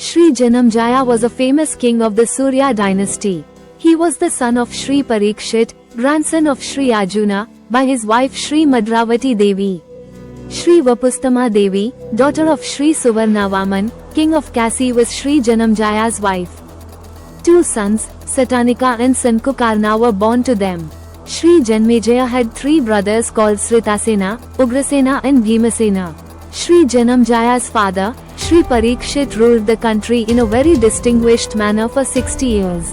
Sri Janamejaya was a famous king of the Surya dynasty. He was the son of Sri Parikshit, grandson of Sri Arjuna, by his wife Sri Madravati Devi. Sri Vapustama Devi, daughter of Sri Suvarnavaman, king of Kasi, was Sri Janamejaya's wife. Two sons, Satanika and Sankukarna, were born to them. Sri Janamejaya had three brothers called Sritasena, Ugrasena and Bhimasena. Sri Janamejaya's father, Sri Parikshit, ruled the country in a very distinguished manner for 60 years.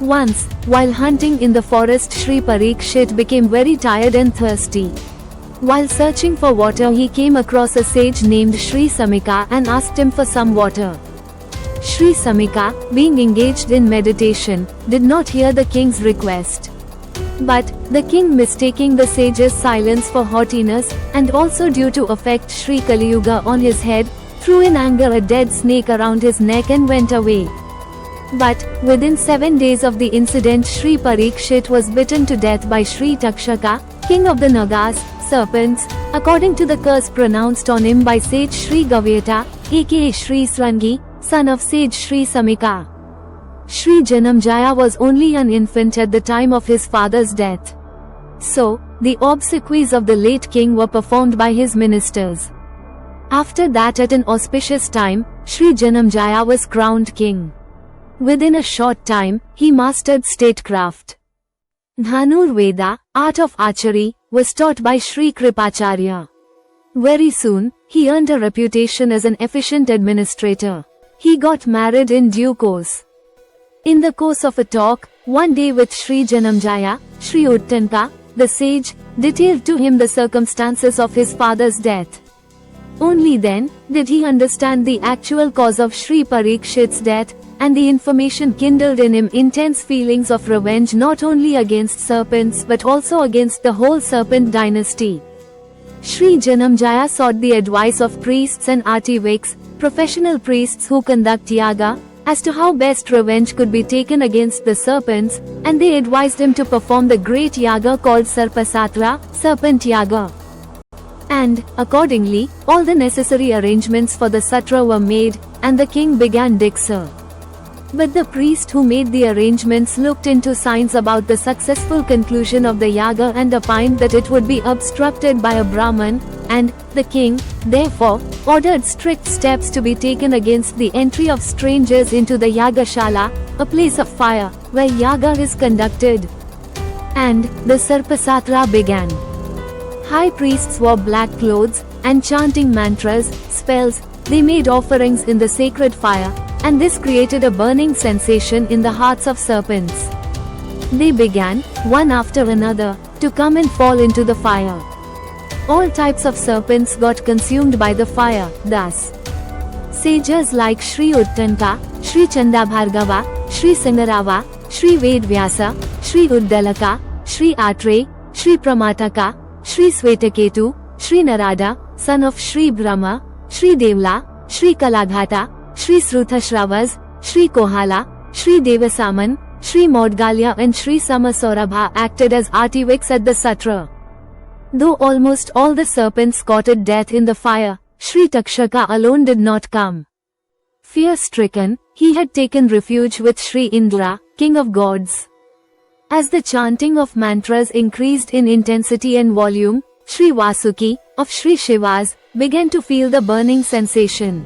Once, while hunting in the forest, Sri Parikshit became very tired and thirsty. While searching for water, he came across a sage named Sri Samika and asked him for some water. Sri Samika, being engaged in meditation, did not hear the king's request. But the king, mistaking the sage's silence for haughtiness, and also due to affect Sri Kaliyuga on his head, threw in anger a dead snake around his neck and went away. But within 7 days of the incident, Sri Parikshit was bitten to death by Sri Takshaka, king of the Nagas, serpents, according to the curse pronounced on him by sage Sri Gavyata, aka Sri Srangi, son of sage Sri Samika. Sri Janamejaya was only an infant at the time of his father's death. So, the obsequies of the late king were performed by his ministers. After that, at an auspicious time, Sri Janamejaya was crowned king. Within a short time, he mastered statecraft. Dhanur Veda, art of archery, was taught by Sri Kripacharya. Very soon, he earned a reputation as an efficient administrator. He got married in due course. In the course of a talk, one day with Sri Janamejaya, Sri Uttanka, the sage, detailed to him the circumstances of his father's death. Only then did he understand the actual cause of Sri Parikshit's death, and the information kindled in him intense feelings of revenge not only against serpents but also against the whole serpent dynasty. Sri Janamejaya sought the advice of priests and artiviks, professional priests who conduct yaga, as to how best revenge could be taken against the serpents, and they advised him to perform the great yaga called Sarpasatra, serpent yaga. And, accordingly, all the necessary arrangements for the satra were made, and the king began Diksha. But the priest who made the arrangements looked into signs about the successful conclusion of the yaga and opined that it would be obstructed by a Brahman, and the king, therefore, ordered strict steps to be taken against the entry of strangers into the Yagashala, a place of fire, where yaga is conducted. And the Sarpasatra began. High priests wore black clothes, and chanting mantras, spells, they made offerings in the sacred fire, and this created a burning sensation in the hearts of serpents. They began, one after another, to come and fall into the fire. All types of serpents got consumed by the fire. Thus, sages like Sri Uttanka, Sri Chandabhargava, Sri Singarava, Sri Vedvyasa, Sri Uddalaka, Sri Atre, Sri Pramataka, Sri Swetaketu, Sri Narada, son of Sri Brahma, Sri Devla, Sri Kalagata, Sri Sruthashravas, Sri Kohala, Sri Devasaman, Sri Maudgalya and Sri Samasaurabha acted as artiviks at the satra. Though almost all the serpents courted death in the fire, Sri Takshaka alone did not come. Fear-stricken, he had taken refuge with Sri Indra, king of gods. As the chanting of mantras increased in intensity and volume, Sri Vasuki, of Sri Shivas, began to feel the burning sensation.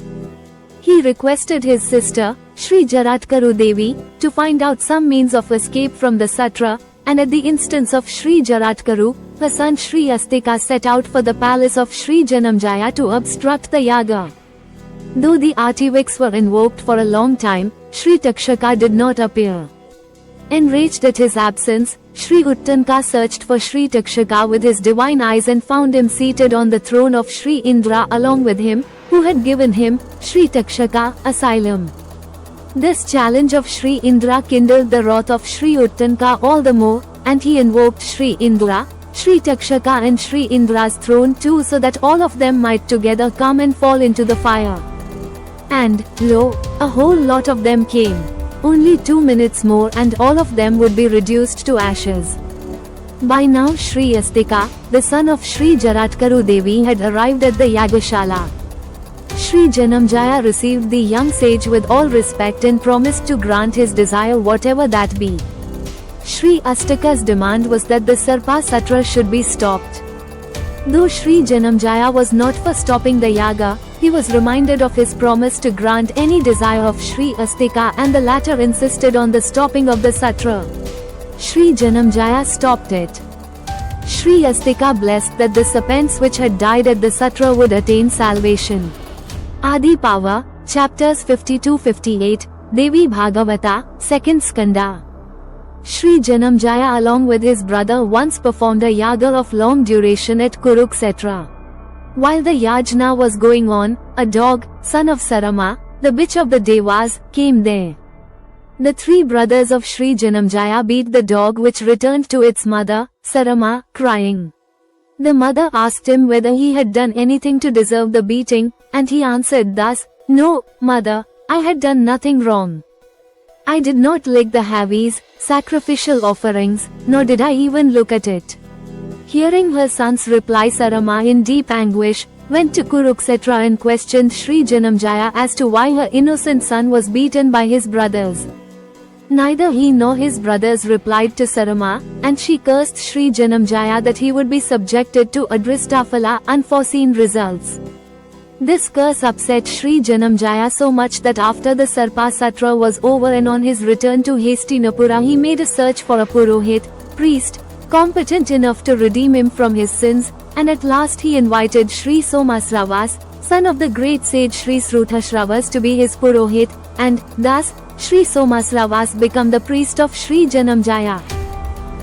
He requested his sister, Sri Jaratkaru Devi, to find out some means of escape from the satra, and at the instance of Sri Jaratkaru, her son Sri Astika set out for the palace of Sri Janamejaya to obstruct the yaga. Though the artiviks were invoked for a long time, Sri Takshaka did not appear. Enraged at his absence, Sri Uttanka searched for Sri Takshaka with his divine eyes and found him seated on the throne of Sri Indra along with him, who had given him, Sri Takshaka, asylum. This challenge of Sri Indra kindled the wrath of Sri Uttanka all the more, and he invoked Sri Indra, Sri Takshaka and Sri Indra's throne too, so that all of them might together come and fall into the fire. And, lo, a whole lot of them came. Only 2 minutes more and all of them would be reduced to ashes. By now Sri Astika, the son of Sri Jaratkaru Devi, had arrived at the Yagashala. Sri Janamejaya received the young sage with all respect and promised to grant his desire whatever that be. Sri Astaka's demand was that the Sarpa Satra should be stopped. Though Sri Janamejaya was not for stopping the yaga, he was reminded of his promise to grant any desire of Sri Astika, and the latter insisted on the stopping of the Satra. Sri Janamejaya stopped it. Sri Astika blessed that the serpents which had died at the Satra would attain salvation. Adi Pava, chapters 52-58, Devi Bhagavata, 2nd Skanda. Sri Janamejaya along with his brother once performed a yaga of long duration at Kurukshetra. While the yajna was going on, a dog, son of Sarama, the bitch of the Devas, came there. The three brothers of Sri Janamejaya beat the dog, which returned to its mother, Sarama, crying. The mother asked him whether he had done anything to deserve the beating, and he answered thus, "No, mother, I had done nothing wrong. I did not lick the havis, sacrificial offerings, nor did I even look at it." Hearing her son's reply, Sarama in deep anguish went to Kurukshetra and questioned Sri Janamejaya as to why her innocent son was beaten by his brothers. Neither he nor his brothers replied to Sarama, and she cursed Sri Janamejaya that he would be subjected to adristafala, unforeseen results. This curse upset Sri Janamejaya so much that after the Sarpa Satra was over and on his return to Hastinapura, he made a search for a Purohit, priest, competent enough to redeem him from his sins, and at last he invited Sri Somasravas, son of the great sage Sri Sruthashravas, to be his Purohit, and, thus, Sri Somasravas became the priest of Sri Janamejaya.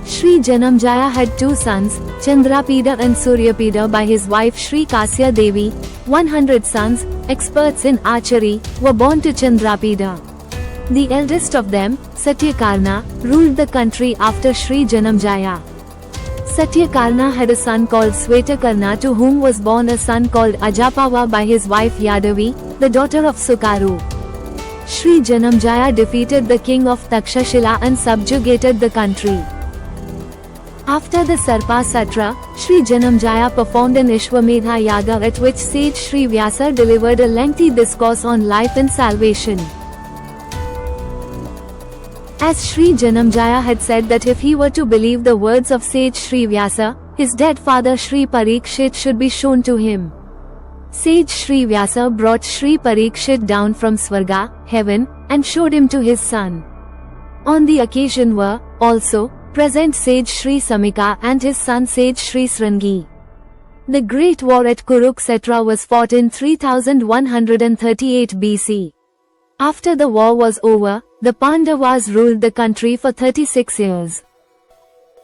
Sri Janamejaya had two sons, Chandrapida and Suryapida, by his wife Sri Kasya Devi. 100 sons, experts in archery, were born to Chandrapida. The eldest of them, Satyakarna, ruled the country after Sri Janamejaya. Satyakarna had a son called Swetakarna, to whom was born a son called Ajapava by his wife Yadavi, the daughter of Sukaru. Sri Janamejaya defeated the king of Takshashila and subjugated the country. After the Sarpa Satra, Sri Janamejaya performed an Ishwamedha Yaga, at which sage Sri Vyasa delivered a lengthy discourse on life and salvation. As Sri Janamejaya had said that if he were to believe the words of sage Sri Vyasa, his dead father Sri Parikshit should be shown to him. Sage Sri Vyasa brought Sri Parikshit down from Swarga, heaven, and showed him to his son. On the occasion were, also, present sage Sri Samika and his son sage Sri Sringi. The great war at Kurukshetra was fought in 3138 BC. After the war was over, the Pandavas ruled the country for 36 years.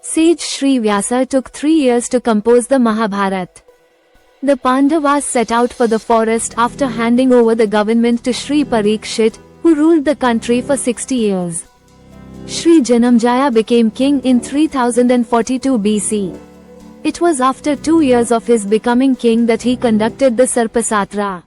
Sage Sri Vyasa took 3 years to compose the Mahabharata. The Pandavas set out for the forest after handing over the government to Sri Parikshit, who ruled the country for 60 years. Sri Janamejaya became king in 3042 BC. It was after 2 years of his becoming king that he conducted the Sarpasatra.